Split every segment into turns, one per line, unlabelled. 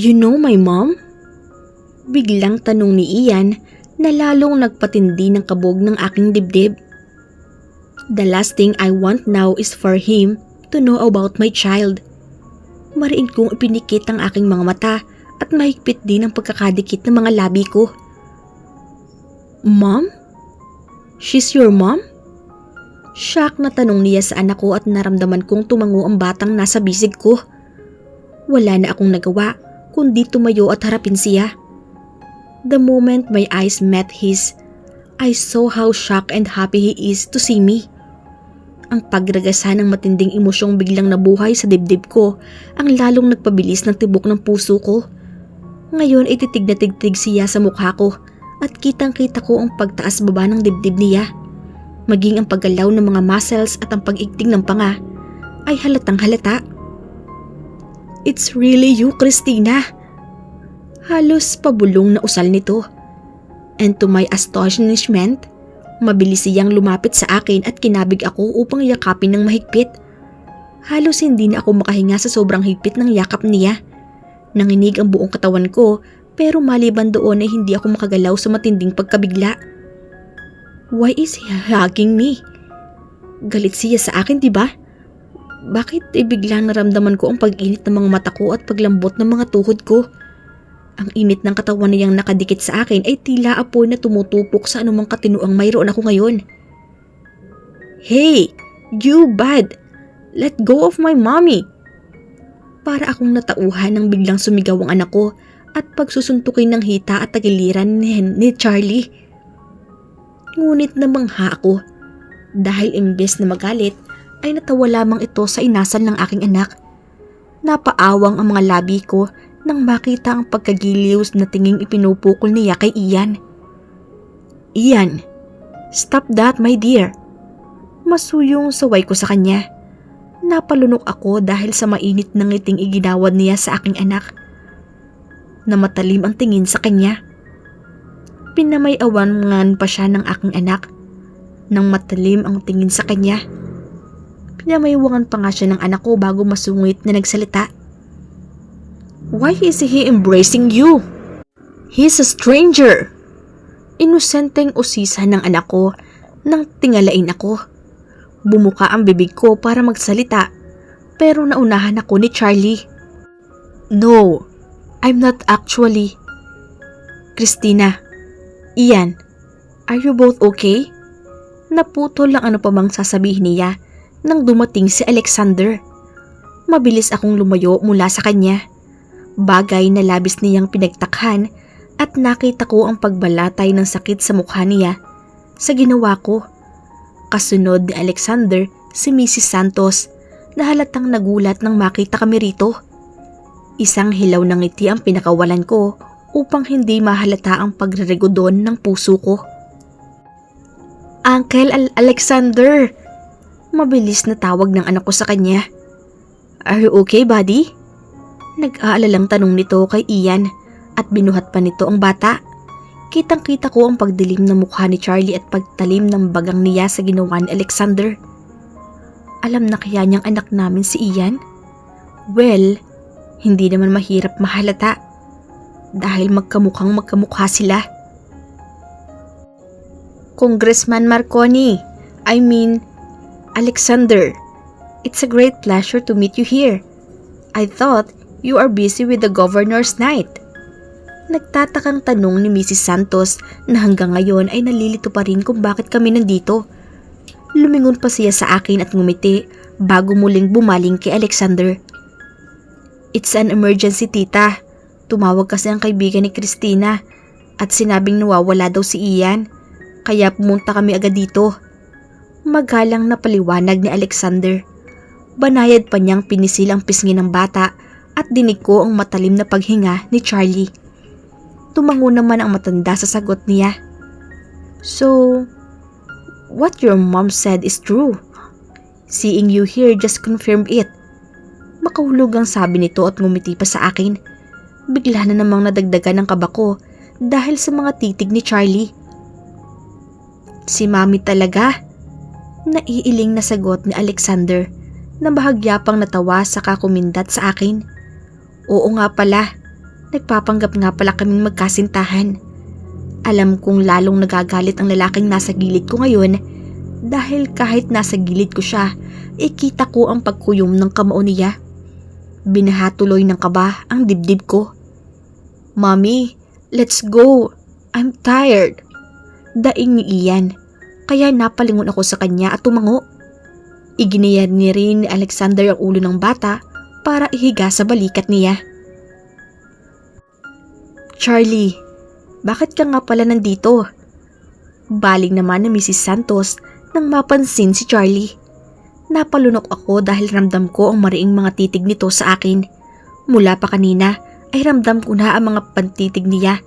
You know my mom? Biglang tanong ni Ian na lalong nagpatindi ng kabog ng aking dibdib. The last thing I want now is for him to know about my child. Mariin kong ipinikit ang aking mga mata at mahigpit din ang pagkakadikit ng mga labi ko. Mom? She's your mom? Shock na tanong niya sa anak ko at naramdaman kong tumango ang batang nasa bisig ko. Wala na akong nagawa kundi tumayo at harapin siya. The moment my eyes met his, I saw how shocked and happy he is to see me. Ang pagragasa ng matinding emosyong biglang nabuhay sa dibdib ko ang lalong nagpabilis ng tibok ng puso ko. Ngayon ay titig na tigtig siya sa mukha ko at kitang-kita ko ang pagtaas baba ng dibdib niya. Maging ang paggalaw ng mga muscles at ang pag-igting ng panga ay halatang halata. It's really you, Christina. Halos pabulong na usal nito. And to my astonishment, mabilis siyang lumapit sa akin at kinabig ako upang yakapin ng mahigpit. Halos hindi na ako makahinga sa sobrang higpit ng yakap niya. Nanginig ang buong katawan ko pero maliban doon ay hindi ako makagalaw sa matinding pagkabigla. Why is he hugging me? Galit siya sa akin, diba? Bakit biglang naramdaman ko ang pag-init ng mga mata ko at paglambot ng mga tuhod ko? Ang init ng katawan niyang nakadikit sa akin ay tila apoy na tumutupok sa anumang katinuang mayroon ako ngayon. Hey, you bad! Let go of my mommy! Para akong natauhan nang biglang sumigaw ang anak ko at pagsusuntukin ng hita at tagiliran ni Charlie. Ngunit namangha ako dahil imbes na magalit ay natawa lamang ito sa inasal ng aking anak. Napaawang ang mga labi ko nang makita ang pagkagiliw na tinging ipinupukol niya kay Ian. Ian, stop that my dear. Masuyong saway ko sa kanya. Napalunok ako dahil sa mainit na ngiting iginawad niya sa aking anak. Namatalim ang tingin sa kanya. Pinamay-awangan pa siya ng aking anak. Nang matalim ang tingin sa kanya. Pinamaywangan pa nga siya ng anak ko bago masungit na nagsalita. Why is he embracing you? He's a stranger. Inosenteng usisan ng anak ko nang tingalain ako. Bumuka ang bibig ko para magsalita pero naunahan ako ni Charlie. No, I'm not actually. Christina, Ian, are you both okay? Naputol lang ano pa mang sasabihin niya nang dumating si Alexander. Mabilis akong lumayo mula sa kanya. Bagay na labis niyang pinagtakhan at nakita ko ang pagbalatay ng sakit sa mukha niya sa ginawa ko. Kasunod ni Alexander si Mrs. Santos na halatang nagulat nang makita kami rito. Isang hilaw ng ngiti ang pinakawalan ko upang hindi mahalata ang pagreregodon ng puso ko. Uncle Alexander! Mabilis na tawag ng anak ko sa kanya. Are you okay, buddy? Nag-aalalang tanong nito kay Ian at binuhat pa nito ang bata. Kitang-kita ko ang pagdilim ng mukha ni Charlie at pagtalim ng bagang niya sa ginawa ni Alexander. Alam na kaya niyang anak namin si Ian? Well, hindi naman mahirap mahalata dahil magkamukha sila. Congressman Marconi, I mean Alexander, it's a great pleasure to meet you here. I thought you are busy with the governor's night. Nagtatakang tanong ni Mrs. Santos na hanggang ngayon ay nalilito pa rin kung bakit kami nandito. Lumingon pa siya sa akin at ngumiti bago muling bumaling kay Alexander. It's an emergency, tita. Tumawag kasi ang kaibigan ni Christina at sinabing nawawala daw si Ian. Kaya pumunta kami agad dito. Magalang na paliwanag ni Alexander. Banayad pa niyang pinisil ang pisngi ng bata at dinig ko ang matalim na paghinga ni Charlie. Tumango naman ang matanda sa sagot niya. So, what your mom said is true. Seeing you here just confirmed it. Makahulog ang sabi nito at ngumiti pa sa akin. Bigla na namang nadagdagan ng kaba ko dahil sa mga titig ni Charlie. Si Mami talaga? Naiiling na sagot ni Alexander na bahagya pang natawa sa kakumindat sa akin. Oo nga pala, Nagpapanggap nga pala kaming magkasintahan. Alam kong lalong nagagalit ang lalaking nasa gilid ko ngayon dahil kahit nasa gilid ko siya, ikita ko ang pagkuyom ng kamao niya. Binahatuloy ng kaba ang dibdib ko. "Mommy, let's go. I'm tired." Daing ni Ian, kaya napalingon ako sa kanya at tumango. Iginiyan ni rin ni Alexander ang ulo ng bata para ihiga sa balikat niya. "Charlie, bakit ka nga pala nandito?" Baling naman ni Mrs. Santos nang mapansin si Charlie. Napalunok ako dahil ramdam ko ang mariing mga titig nito sa akin. Mula pa kanina ay ramdam ko na ang mga pantitig niya.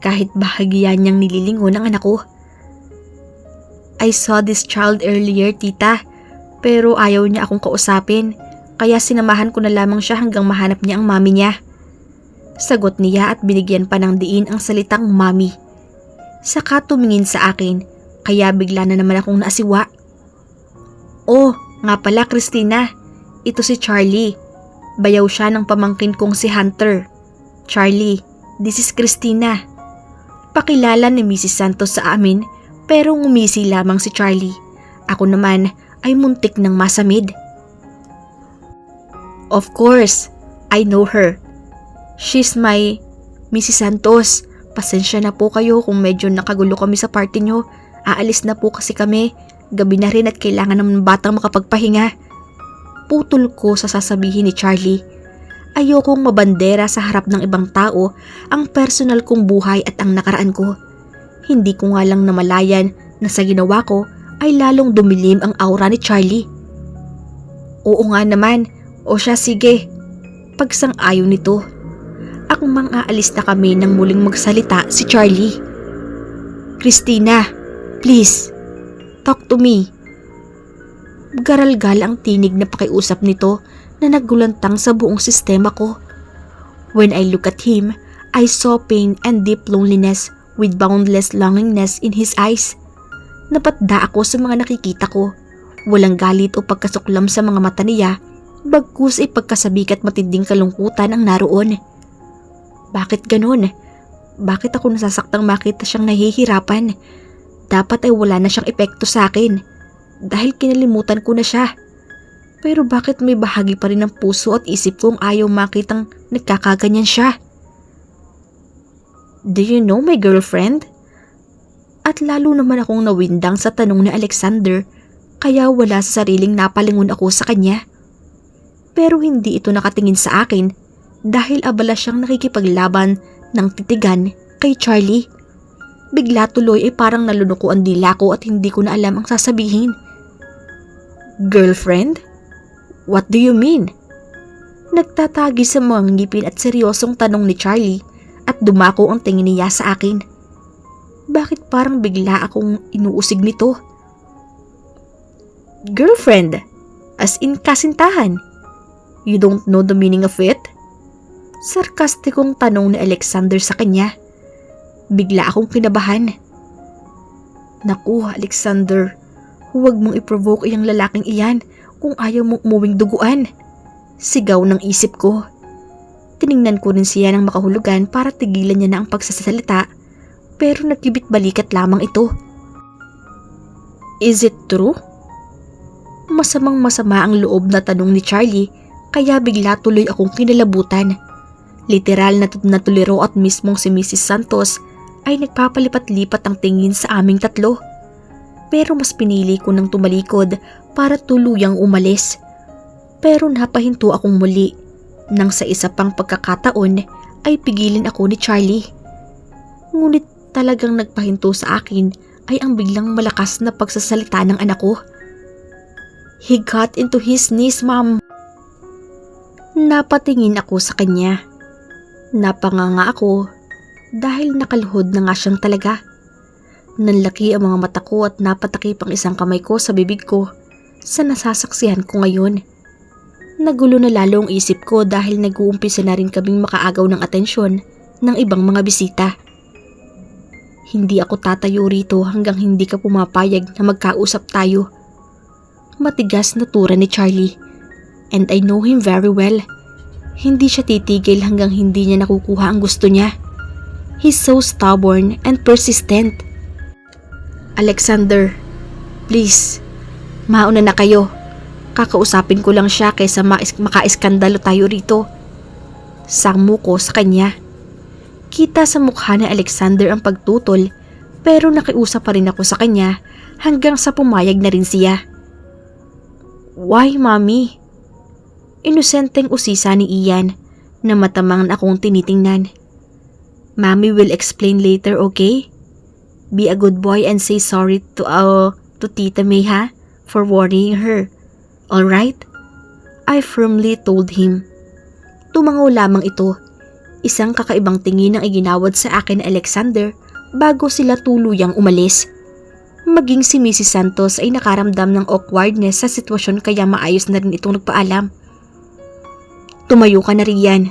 Kahit bahagyan niyang nililingon ang anak ko. "I saw this child earlier, tita. Pero ayaw niya akong kausapin. Kaya sinamahan ko na lamang siya hanggang mahanap niya ang mami niya." Sagot niya at binigyan pa ng diin ang salitang mami. Saka tumingin sa akin, kaya bigla na naman akong naasiwa. "Oh, nga pala Christina, ito si Charlie. Bayaw siya ng pamangkin kong si Hunter. Charlie, this is Christina." Pakilala ni Mrs. Santos sa amin pero ngumisi lamang si Charlie. Ako naman ay muntik ng masamid. "Of course, I know her. She's my Mrs. Santos. Pasensya na po kayo kung medyo nakagulo kami sa party nyo. Aalis na po kasi kami. Gabi na rin at kailangan naman ng batang makapagpahinga." Putol ko sa sasabihin ni Charlie. Ayokong mabandera sa harap ng ibang tao ang personal kong buhay at ang nakaraan ko. Hindi ko nga lang namalayan na sa ginawa ko ay lalong dumilim ang aura ni Charlie. "Oo nga naman, o siya sige." Pagsang-ayon nito. Akmang aalis na kami nang muling magsalita si Charlie. "Christina, please, talk to me." Garalgal ang tinig na pakiusap nito na naggulantang sa buong sistema ko. When I look at him, I saw pain and deep loneliness with boundless longingness in his eyes. Napatda ako sa mga nakikita ko. Walang galit o pagkasuklam sa mga mata niya, bagkus ay pagkasabik at matinding kalungkutan ang naroon. Bakit ganun? Bakit ako nasasaktang makita siyang nahihirapan? Dapat ay wala na siyang epekto sa akin dahil kinalimutan ko na siya. Pero bakit may bahagi pa rin ng puso at isip kong ayaw makitang nagkakaganyan siya? "Do you know my girlfriend?" At lalo naman akong nawindang sa tanong ni Alexander, kaya wala sa sariling napalingon ako sa kanya. Pero hindi ito nakatingin sa akin dahil abala siyang nakikipaglaban ng titigan kay Charlie. Bigla tuloy ay parang nalunok ko ang dila ko at hindi ko na alam ang sasabihin. "Girlfriend? What do you mean?" Nagtatagi sa mga ngipin at seryosong tanong ni Charlie at dumako ang tingin niya sa akin. Bakit parang bigla akong inuusig nito? "Girlfriend? As in kasintahan? You don't know the meaning of it?" Sarkastikong tanong ni Alexander sa kanya. Bigla akong kinabahan. "Naku, Alexander, huwag mong i-provoke iyang lalaking iyan kung ayaw mong umuwing duguan." Sigaw ng isip ko. Tiningnan ko rin siya ng makahulugan para tigilan niya na ang pagsasalita, pero nagkibit balikat lamang ito. "Is it true?" Masamang masama ang loob na tanong ni Charlie, kaya bigla tuloy akong kinalabutan. Literal na natuliro at mismong si Mrs. Santos ay nagpapalipat-lipat ang tingin sa aming tatlo. Pero mas pinili ko ng tumalikod para tuluyang umalis. Pero napahinto akong muli nang sa isa pang pagkakataon ay pigilin ako ni Charlie. Ngunit talagang nagpahinto sa akin ay ang biglang malakas na pagsasalita ng anak ko. "He got into his knees, ma'am." Napatingin ako sa kanya. Napanganga ako dahil nakaluhod na nga siyang talaga. Nanlaki ang mga mata ko at napatakip ang isang kamay ko sa bibig ko sa nasasaksihan ko ngayon. Nagulo na lalo ang isip ko dahil nag-uumpisa na rin kaming makaagaw ng atensyon ng ibang mga bisita. Hindi ako tatayo rito hanggang hindi ka pumapayag na magkausap tayo. Matigas na tura ni Charlie, and I know him very well. Hindi siya titigil hanggang hindi niya nakukuha ang gusto niya. He's so stubborn and persistent. Alexander, please, mauna na kayo. Kakausapin ko lang siya kaysa maka-iskandalo tayo rito. Sangmo ko sa kanya. Kita sa mukha ni Alexander ang pagtutol, pero nakiusap pa rin ako sa kanya hanggang sa pumayag na rin siya. Why, mommy? Inosenteng usisa ni Ian na matamang akong tinitingnan. Mommy will explain later, okay? Be a good boy and say sorry to Tita May, ha? For worrying her. Alright? I firmly told him. Tumango lamang ito. Isang kakaibang tingin ang iginawad sa akin ni Alexander bago sila tuluyang umalis. Maging si Mrs. Santos ay nakaramdam ng awkwardness sa sitwasyon kaya maayos na rin itong nagpaalam. Tumayo ka na riyan.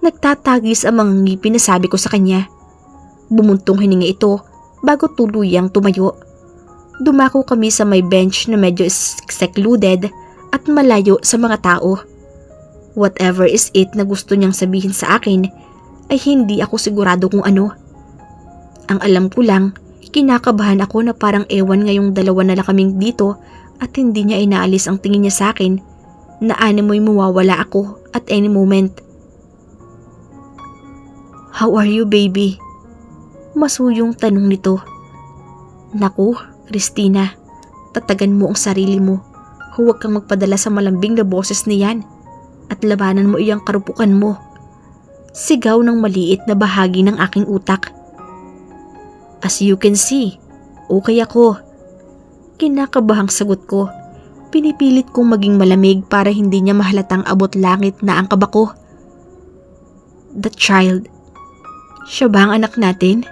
Nagtatagis ang mga ngipin na sabi ko sa kanya. Bumuntong hininga ito bago tuluyang tumayo. Dumako kami sa may bench na medyo secluded at malayo sa mga tao. Whatever is it na gusto niyang sabihin sa akin ay hindi ako sigurado kung ano. Ang alam ko lang, kinakabahan ako na parang ewan ngayong dalawa na lang kaming dito at hindi niya inaalis ang tingin niya sa akin na animoy mawawala ako at any moment. How are you, baby? Masuyong tanong nito. Naku, Christina, tatagan mo ang sarili mo. Huwag kang magpadala sa malambing na boses niyan at labanan mo iyang karupukan mo. Sigaw ng maliit na bahagi ng aking utak. As you can see, okay ako. Kinakabahang sagot ko. Pinipilit kong maging malamig para hindi niya mahalatang abot langit na ang kaba ko. The child. Siya ba ang anak natin?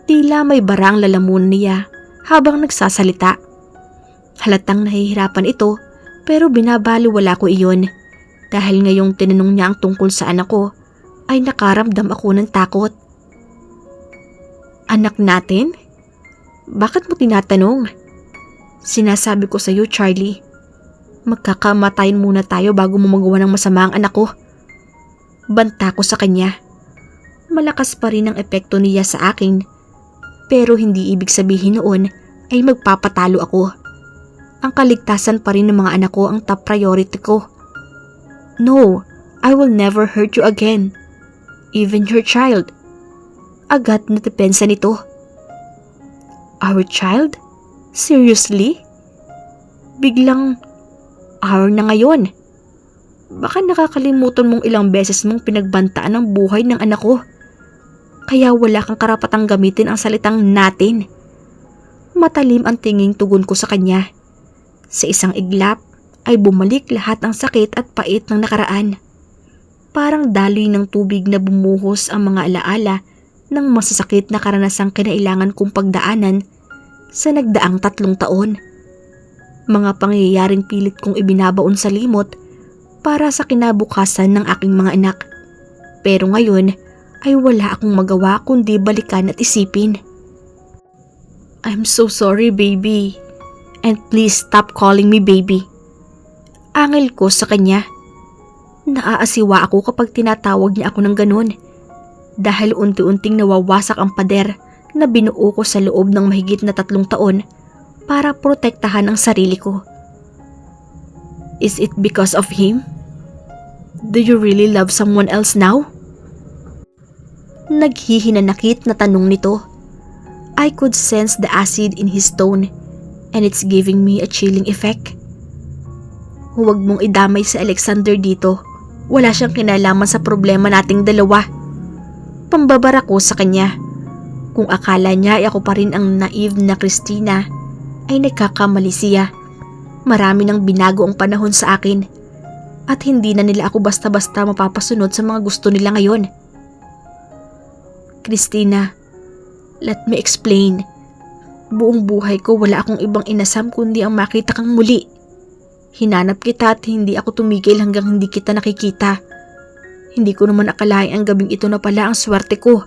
Tila may barang lalamunan niya habang nagsasalita. Halatang nahihirapan ito pero binabaliwala ko iyon dahil ngayong tinanong niya ang tungkol sa anak ko ay nakaramdam ako ng takot. Anak natin? Bakit mo tinatanong? Sinasabi ko sa iyo, Charlie. Magkakamatayin muna tayo bago mo magawa ng masama ang anak ko. Banta ko sa kanya. Malakas pa rin ang epekto niya sa akin, pero hindi ibig sabihin noon ay magpapatalo ako. Ang kaligtasan pa rin ng mga anak ko ang top priority ko. No, I will never hurt you again. Even your child. Agad na depensa nito. Our child? Seriously? Biglang our na ngayon. Baka nakakalimutan mong ilang beses mong pinagbantaan ang buhay ng anak ko. Kaya wala kang karapatang gamitin ang salitang natin. Matalim ang tinging tugon ko sa kanya. Sa isang iglap ay bumalik lahat ang sakit at pait ng nakaraan. Parang daloy ng tubig na bumuhos ang mga alaala ng masasakit na karanasang kinailangan kong pagdaanan sa nagdaang 3 taon. Mga pangyayaring pilit kong ibinabaon sa limot para sa kinabukasan ng aking mga anak. Pero ngayon ay wala akong magawa kundi balikan at isipin. I'm so sorry, baby. And please stop calling me baby. Angil ko sa kanya. Naaasiwa ako kapag tinatawag niya ako ng ganun. Dahil unti-unting nawawasak ang pader na binuo ko sa loob ng mahigit na 3 taon para protektahan ang sarili ko. Is it because of him? Do you really love someone else now? Naghihinanakit na tanong nito. I could sense the acid in his tone and it's giving me a chilling effect. Huwag mong idamay si Alexander dito. Wala siyang kinalaman sa problema nating dalawa. Pambabara ko sa kanya. Kung akala niya ay ako pa rin ang naive na Christina, ay nagkakamali siya. Marami nang binago ang panahon sa akin. At hindi na nila ako basta-basta mapapasunod sa mga gusto nila ngayon. Christina, let me explain. Buong buhay ko wala akong ibang inasam kundi ang makita kang muli. Hinanap kita at hindi ako tumigil hanggang hindi kita nakikita. Hindi ko naman akalain ang gabing ito na pala ang swerte ko.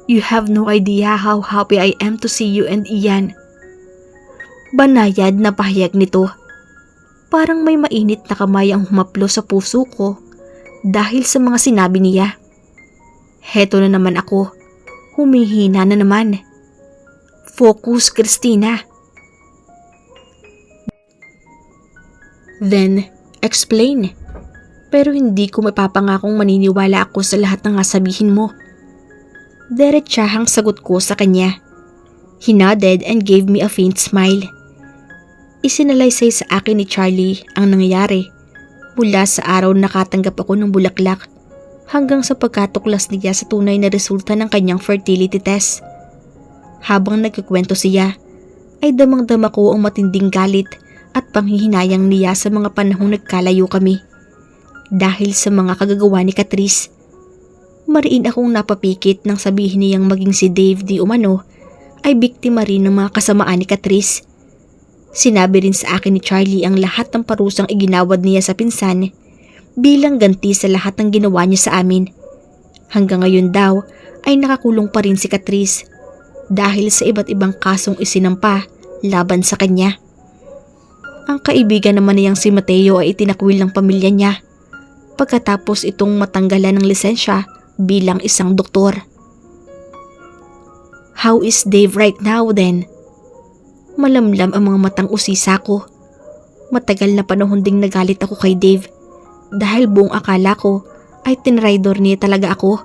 You have no idea how happy I am to see you and Ian. Banayad na pahayag nito. Parang may mainit na kamay ang humaplo sa puso ko dahil sa mga sinabi niya. Heto na naman ako, humihina na naman. Focus, Christina. Then, explain. Pero hindi ko mapapangakong maniniwala ako sa lahat ng sabihin mo. Diretsahang sagot ko sa kanya. He nodded and gave me a faint smile. Isinalaysay sa akin ni Charlie ang nangyayari mula sa araw nakatanggap ako ng bulaklak hanggang sa pagkatuklas niya sa tunay na resulta ng kanyang fertility test. Habang nagkikwento siya, ay damang-dama ko ang matinding galit at panghihinayang niya sa mga panahong nagkalayo kami. Dahil sa mga kagagawa ni Catrice, mariin akong napapikit nang sabihin niyang maging si Dave di umano ay biktima rin ng mga kasamaan ni Catrice. Sinabi rin sa akin ni Charlie ang lahat ng parusang iginawad niya sa pinsan bilang ganti sa lahat ng ginawa niya sa amin. Hanggang ngayon daw ay nakakulong pa rin si Catrice dahil sa iba't ibang kasong isinampa laban sa kanya. Ang kaibigan naman niyang si Mateo ay itinakwil ng pamilya niya pagkatapos itong matanggalan ng lisensya bilang isang doktor. How is Dave right now then? Malamlam ang mga matang usisa ko. Matagal na panahon ding nagalit ako kay Dave dahil buong akala ko ay tinraidor niya talaga ako.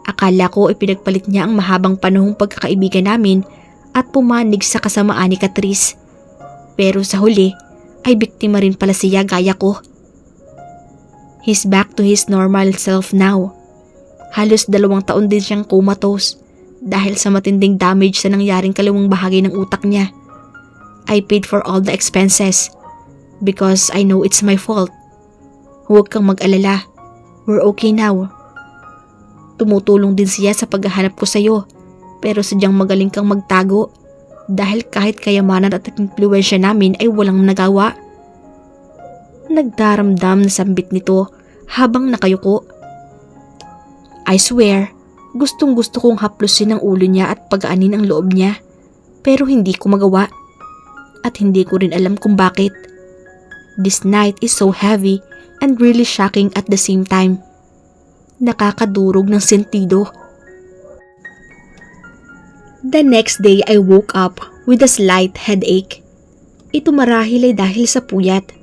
Akala ko ay pinagpalit niya ang mahabang panahong pagkakaibigan namin at pumanig sa kasamaan ni Catrice. Pero sa huli ay biktima rin pala siya gaya ko. He's back to his normal self now. Halos 2 taon din siyang comatose dahil sa matinding damage sa nangyaring kaliwang bahagi ng utak niya. I paid for all the expenses because I know it's my fault. Huwag kang mag-alala. We're okay now. Tumutulong din siya sa paghahanap ko sa'yo pero sadyang magaling kang magtago dahil kahit kayamanan at impluwensya namin ay walang nagawa. Nagdaramdam na sambit nito habang nakayuko. I swear, gustong gusto kong haplusin ang ulo niya at pagaanin ang loob niya pero hindi ko magawa. At hindi ko rin alam kung bakit. This night is so heavy and really shocking at the same time. Nakakadurog ng sentido. The next day I woke up with a slight headache. Ito marahil ay dahil sa puyat.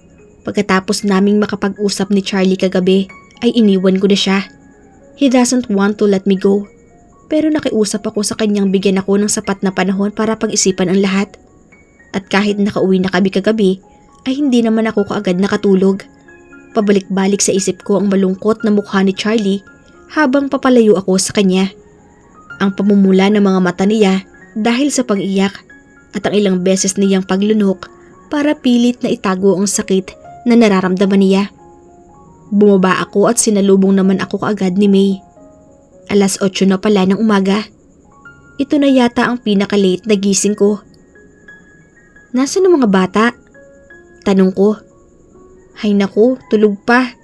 Pagkatapos naming makapag-usap ni Charlie kagabi ay iniwan ko na siya. He doesn't want to let me go. Pero nakiusap ako sa kanyang bigyan ako ng sapat na panahon para pag-isipan ang lahat. At kahit nakauwi na kami kagabi, ay hindi naman ako kaagad nakatulog. Pabalik-balik sa isip ko ang malungkot na mukha ni Charlie habang papalayo ako sa kanya. Ang pamumula ng mga mata niya dahil sa pag-iyak at ang ilang beses niyang paglunok para pilit na itago ang sakit na nararamdaman niya. Bumaba ako at sinalubong naman ako kaagad ni May. 8:00 na pala ng umaga. Ito na yata ang pinaka-late na gising ko. Nasaan ang mga bata? Tanong ko. Hay naku, tulog pa.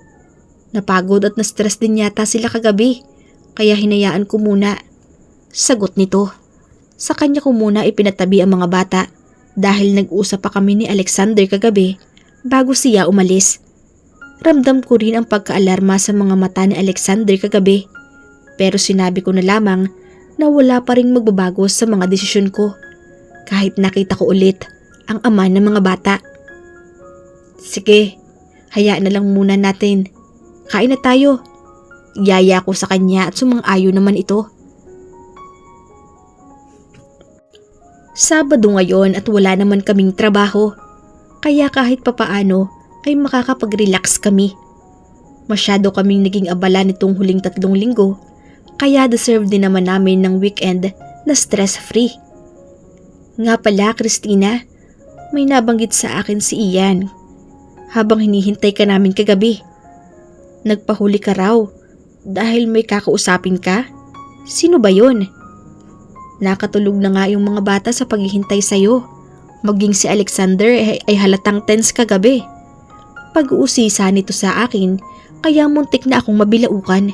Napagod at na-stress din yata sila kagabi, kaya hinayaan ko muna. Sagot nito. Sa kanya ko muna ipinatabi ang mga bata dahil nag-usap pa kami ni Alexander kagabi bago siya umalis. Ramdam ko rin ang pagkaalarma sa mga mata ni Alexander kagabi, pero sinabi ko na lamang na wala pa ring magbabago sa mga desisyon ko kahit nakita ko ulit ang ama ng mga bata. Sige, hayaan na lang muna natin. Kain na tayo. Yaya ko sa kanya at sumang-ayo naman ito. Sabado ngayon at wala naman kaming trabaho, kaya kahit papaano ay makakapag-relax kami. Masyado kaming naging abala nitong huling 3 linggo, kaya deserve din naman namin ng weekend na stress-free. Nga pala, Christina, may nabanggit sa akin si Ian habang hinihintay ka namin kagabi. Nagpahuli ka raw dahil may kakausapin ka? Sino ba yun? Nakatulog na nga yung mga bata sa paghihintay sa'yo. Maging si Alexander ay halatang tense kagabi. Pag-uusisa nito sa akin kaya muntik na akong mabilaukan.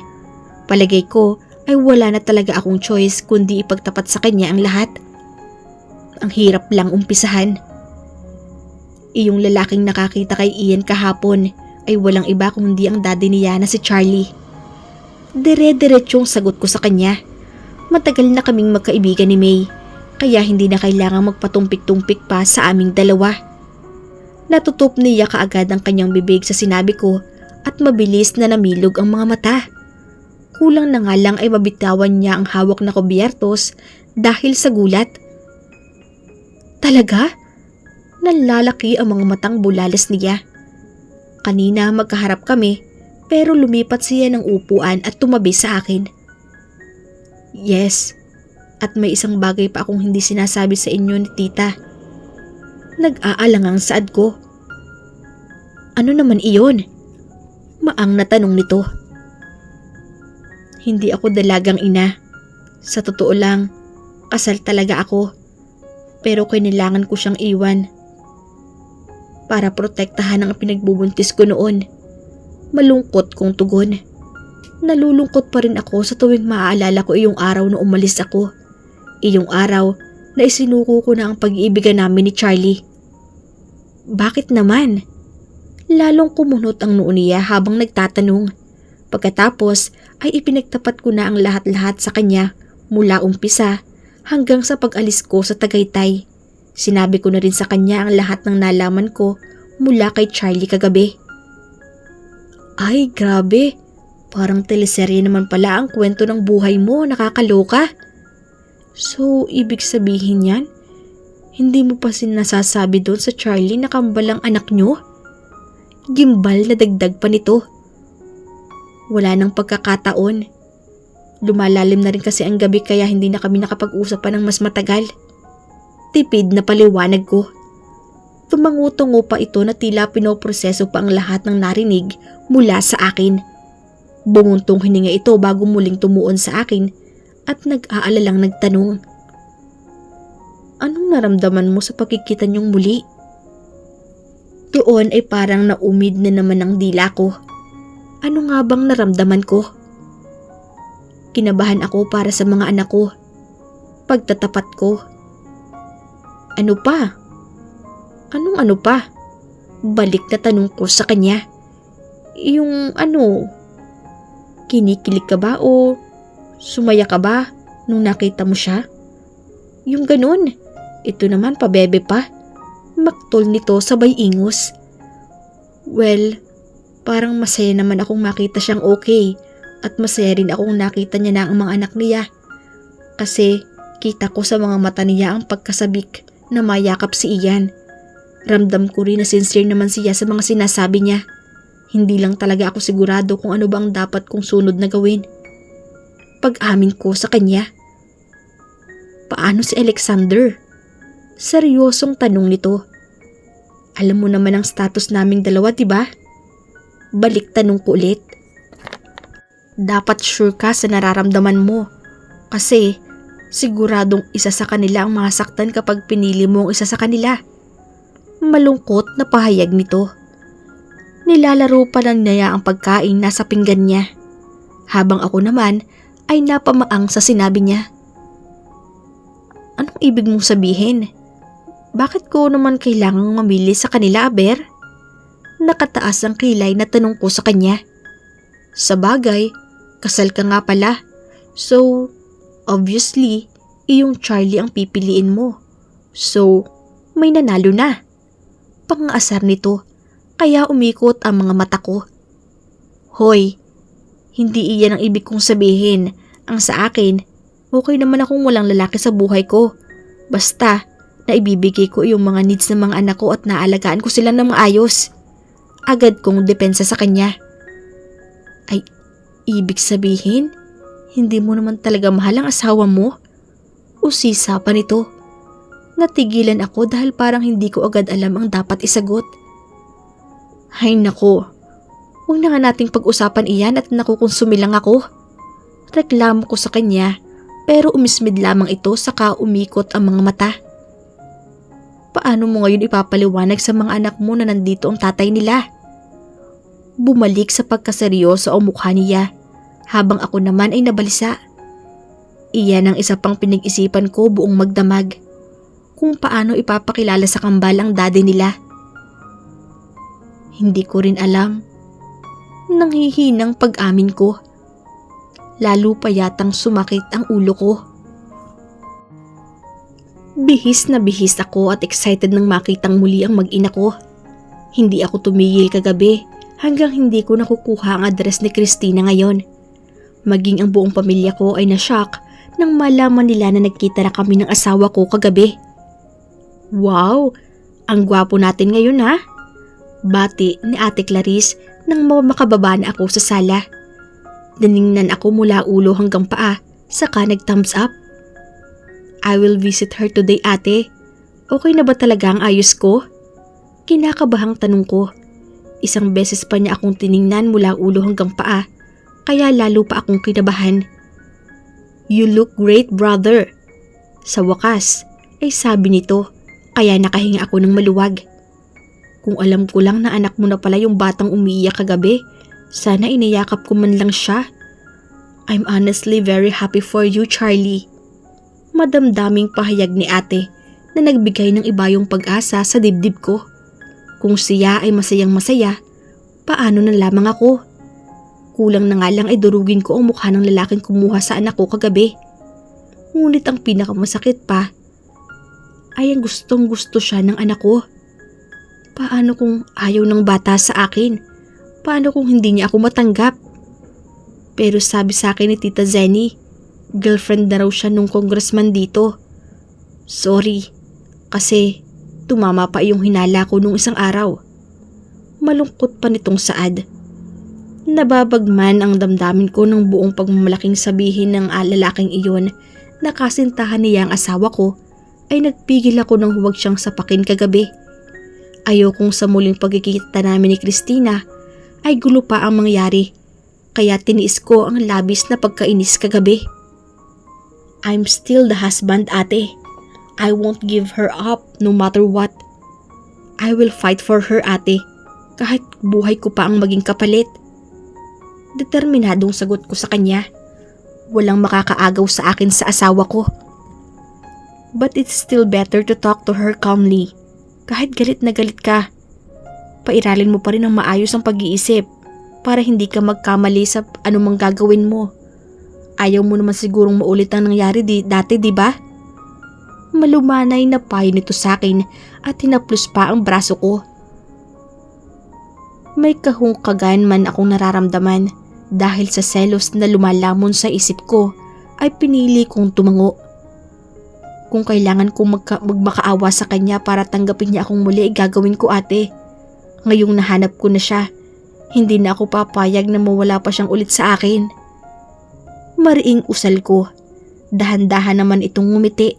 Palagay ko ay wala na talaga akong choice kundi ipagtapat sa kanya ang lahat. Ang hirap lang umpisahan. Iyong lalaking nakakita kay Ian kahapon ay walang iba kundi ang daddy niya na si Charlie. Dire-diretsong sagot ko sa kanya. Matagal na kaming magkaibigan ni May, kaya hindi na kailangang magpatumpik-tumpik pa sa aming dalawa. Natutop niya kaagad ang kanyang bibig sa sinabi ko at mabilis na namilog ang mga mata. Kulang na nga lang ay mabitawan niya ang hawak na kubyertos dahil sa gulat. Talaga? Nalalaki ang mga matang bulalas niya. Kanina magkaharap kami pero lumipat siya ng upuan at tumabi sa akin. Yes, at may isang bagay pa akong hindi sinasabi sa inyo ni tita. Nag-aalangang saad ko. Ano naman iyon? Maang na tanong nito. Hindi ako dalagang ina. Sa totoo lang, kasal talaga ako. Pero kailangan ko siyang iwan. Para protektahan ang pinagbubuntis ko noon. Malungkot kong tugon. Nalulungkot pa rin ako sa tuwing maaalala ko iyong araw na umalis ako. Iyong araw na isinuko ko na ang pag-iibigan namin ni Charlie. Bakit naman? Lalong kumunot ang noo niya habang nagtatanong. Pagkatapos ay ipinagtapat ko na ang lahat-lahat sa kanya mula umpisa hanggang sa pag-alis ko sa Tagaytay. Sinabi ko na rin sa kanya ang lahat ng nalaman ko mula kay Charlie kagabi. Ay, grabe. Parang teleserye naman pala ang kwento ng buhay mo, nakakaloka. So, ibig sabihin yan? Hindi mo pa sinasasabi doon sa Charlie na kambal ang anak nyo? Gimbal na dagdag pa nito. Wala nang pagkakataon. Lumalalim na rin kasi ang gabi kaya hindi na kami nakapag-usap pa ng mas matagal. Tipid na paliwanag ko. Tumango-tungo pa ito na tila pinoproseso pa ang lahat ng narinig mula sa akin. Bumuntong hininga ito bago muling tumuon sa akin at nag-aalalang nagtanong. Anong naramdaman mo sa pagkikita niyong muli? Doon ay parang naumid na naman ang dila ko. Ano nga bang naramdaman ko? Kinabahan ako para sa mga anak ko. Pagtatapat ko. Ano pa? Anong ano pa? Balik na tanong ko sa kanya. Yung ano? Kinikilig ka ba o sumaya ka ba nung nakita mo siya? Yung ganun. Ito naman pabebe pa. Maktol nito sabay ingos. Well, parang masaya naman akong makita siyang okay at masaya rin akong nakita niya na ang mga anak niya. Kasi kita ko sa mga mata niya ang pagkasabik na mayakap si Ian. Ramdam ko rin na sincere naman siya sa mga sinasabi niya. Hindi lang talaga ako sigurado kung ano ba ang dapat kong sunod na gawin. Pag-amin ko sa kanya. Paano si Alexander? Seryosong tanong nito. Alam mo naman ang status naming dalawa, diba? Balik tanong ko ulit. Dapat sure ka sa nararamdaman mo. Kasi siguradong isa sa kanila ang masaktan kapag pinili mo ang isa sa kanila. Malungkot na pahayag nito. Nilalaro pa lang niya ang pagkain nasa pinggan niya. Habang ako naman ay napamaang sa sinabi niya. Anong ibig mong sabihin? Bakit ko naman kailangang mamili sa kanila, Aber? Nakataas ang kilay na tanong ko sa kanya. Sa bagay, kasal ka nga pala. So, obviously, iyong Charlie ang pipiliin mo. So, may nanalo na. Pang-aasar nito, kaya umikot ang mga mata ko. Hoy, hindi iyan ang ibig kong sabihin. Ang sa akin, okay naman akong walang lalaki sa buhay ko. Basta, naibibigay ko yung mga needs ng mga anak ko at naalagaan ko sila ng maayos. Agad kong depensa sa kanya. Ay, ibig sabihin, hindi mo naman talaga mahal ang asawa mo? Usisa pa nito. Natigilan ako dahil parang hindi ko agad alam ang dapat isagot. Hay nako, huwag na nga nating pag-usapan iyan at nakukonsumi lang ako. Reklamo ko sa kanya pero umismid lamang ito saka umikot ang mga mata. Paano mo ngayon ipapaliwanag sa mga anak mo na nandito ang tatay nila? Bumalik sa pagkaseryoso ang mukha niya habang ako naman ay nabalisa. Iyan ang isa pang pinag-isipan ko buong magdamag. Kung paano ipapakilala sa kambal ang daddy nila. Hindi ko rin alam. Nanghihinang pag-amin ko. Lalo pa yatang sumakit ang ulo ko. Bihis na bihis ako at excited nang makitang muli ang mag-ina ko. Hindi ako tumigil kagabi hanggang hindi ko nakukuha ang address ni Christina ngayon. Maging ang buong pamilya ko ay na-shock nang malaman nila na nagkita na kami ng asawa ko kagabi. Wow! Ang gwapo natin ngayon ha? Bati ni Ate Clarice nang makababa na ako sa sala. Diningnan ako mula ulo hanggang paa, saka nag-thumbs up. I will visit her today, ate. Okay na ba talaga ang ayos ko? Kinakabahang tanong ko. Isang beses pa niya akong tiningnan mula ulo hanggang paa, kaya lalo pa akong kinabahan. You look great, brother. Sa wakas, ay sabi nito, kaya nakahinga ako ng maluwag. Kung alam ko lang na anak mo na pala yung batang umiiyak kagabi, sana iniyakap ko man lang siya. I'm honestly very happy for you, Charlie. Madamdaming pahayag ni ate na nagbigay ng ibayong pag-asa sa dibdib ko. Kung siya ay masayang masaya, paano na lamang ako? Kulang na nga lang ay durugin ko ang mukha ng lalaking kumuha sa anak ko kagabi. Ngunit ang pinakamasakit pa ay ang gustong gusto siya ng anak ko. Paano kung ayaw ng bata sa akin? Paano kung hindi niya ako matanggap? Pero sabi sa akin ni Tita Zenny, girlfriend na raw siya nung congressman dito. Sorry, kasi tumama pa yung hinala ko nung isang araw. Malungkot pa nitong saad. Nababagman ang damdamin ko ng buong pagmamalaking sabihin ng lalaking iyon na kasintahan niya ang asawa ko ay nagpigil ako ng huwag siyang sapakin kagabi. Ayokong sa muling pagkikita namin ni Christina ay gulo pa ang mangyari, kaya tiniis ko ang labis na pagkainis kagabi. I'm still the husband, ate. I won't give her up no matter what. I will fight for her, ate, kahit buhay ko pa ang maging kapalit. Determinadong sagot ko sa kanya. Walang makakaagaw sa akin sa asawa ko. But it's still better to talk to her calmly. Kahit galit na galit ka, pairalin mo pa rin ang maayos ang pag-iisip para hindi ka magkamali sa anumang gagawin mo. Ayaw mo naman sigurong maulit ang nangyari dati, di ba? Malumanay na payo nito sa akin at hinaplos pa ang braso ko. May kahungkagan man akong nararamdaman dahil sa selos na lumalamon sa isip ko ay pinili kong tumango. Kung kailangan kong magmakaawa sa kanya para tanggapin niya akong muli ay gagawin ko, ate. Ngayong nahanap ko na siya, hindi na ako papayag na mawala pa siyang ulit sa akin. Mariing usal ko. Dahan-dahan naman itong ngumiti.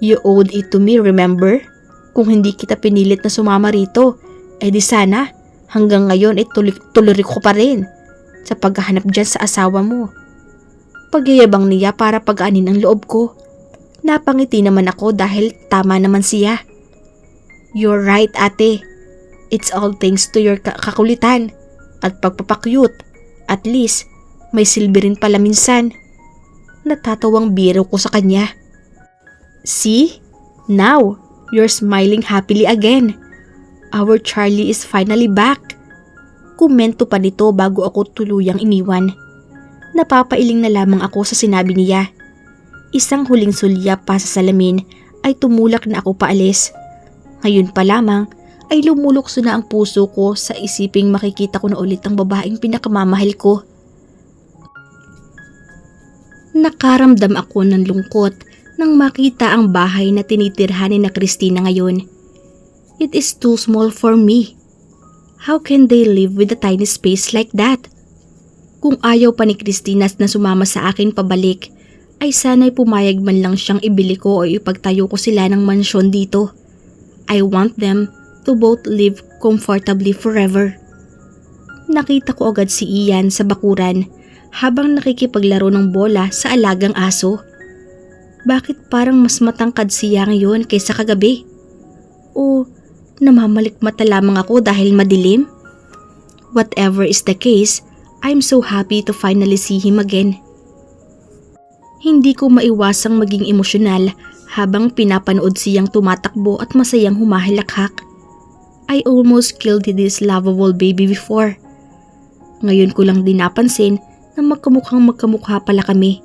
You owed it to me, remember? Kung hindi kita pinilit na sumama rito, eh di sana hanggang ngayon ay tuloy ko pa rin sa paghahanap dyan sa asawa mo. Pagyayabang niya para pagaanin ang loob ko. Napangiti naman ako dahil tama naman siya. You're right, ate. It's all thanks to your kakulitan at pagpapakyut. At least, may silbi rin pala minsan. Natatawang biro ko sa kanya. See? Now, you're smiling happily again. Our Charlie is finally back. Komento pa nito bago ako tuluyang iniwan. Napapailing na lamang ako sa sinabi niya. Isang huling sulyap pa sa salamin ay tumulak na ako paalis. Ngayon pa lamang ay lumulukso na ang puso ko sa isiping makikita ko na ulit ang babaeng pinakamamahal ko. Nakaramdam ako ng lungkot nang makita ang bahay na tinitirhanin na Christina ngayon. It is too small for me. How can they live with a tiny space like that? Kung ayaw pa ni Christina na sumama sa akin pabalik, ay sana'y pumayag man lang siyang ibili ko o ipagtayo ko sila ng mansyon dito. I want them to both live comfortably forever. Nakita ko agad si Ian sa bakuran habang nakikipaglaro ng bola sa alagang aso. Bakit parang mas matangkad siya ngayon kaysa kagabi? O namamalikmata lamang ako dahil madilim? Whatever is the case, I'm so happy to finally see him again. Hindi ko maiwasang maging emosyonal habang pinapanood siyang tumatakbo at masayang humahalakhak. I almost killed this lovable baby before. Ngayon ko lang din napansin na magkamukha pala kami.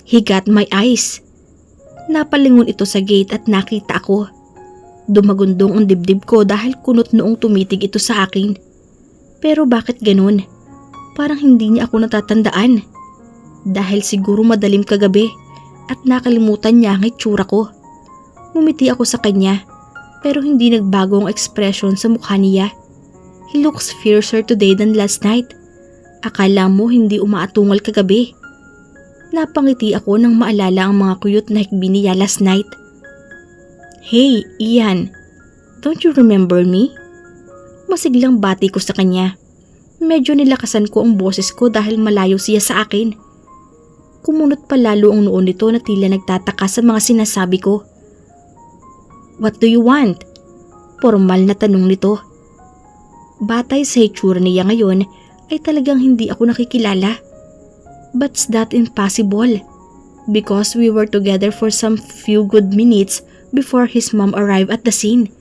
He got my eyes. Napalingon ito sa gate at nakita ako. Dumagundong ang dibdib ko dahil kunot noong tumitig ito sa akin. Pero bakit ganun? Parang hindi niya ako natatandaan. Dahil siguro madalim kagabi at nakalimutan niya ang itsura ko. Ngumiti ako sa kanya pero hindi nagbago ang ekspresyon sa mukha niya. He looks fiercer today than last night. Akala mo hindi umaatungal kagabi. Napangiti ako nang maalala ang mga cute na hikbi niya last night. Hey, Ian. Don't you remember me? Masiglang bati ko sa kanya. Medyo nilakasan ko ang boses ko dahil malayo siya sa akin. Kumunot pa lalo ang noon nito na tila nagtataka sa mga sinasabi ko. What do you want? Formal na tanong nito. Batay sa itsura niya ngayon ay talagang hindi ako nakikilala. But's that impossible? Because we were together for some few good minutes before his mom arrived at the scene.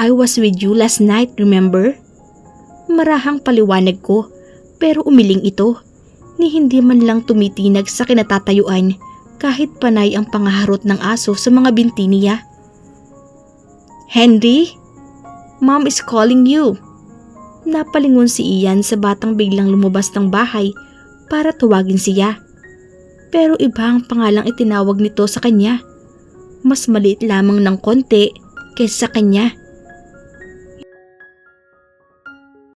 I was with you last night, remember? Marahang paliwanag ko, pero umiling ito. Ni hindi man lang tumitinag sa kinatatayuan kahit panay ang pangaharot ng aso sa mga binti niya. Henry? Mom is calling you. Napalingon si Ian sa batang biglang lumabas ng bahay para tawagin siya. Pero iba ang pangalang itinawag nito sa kanya. Mas maliit lamang ng konti kaysa sa kanya.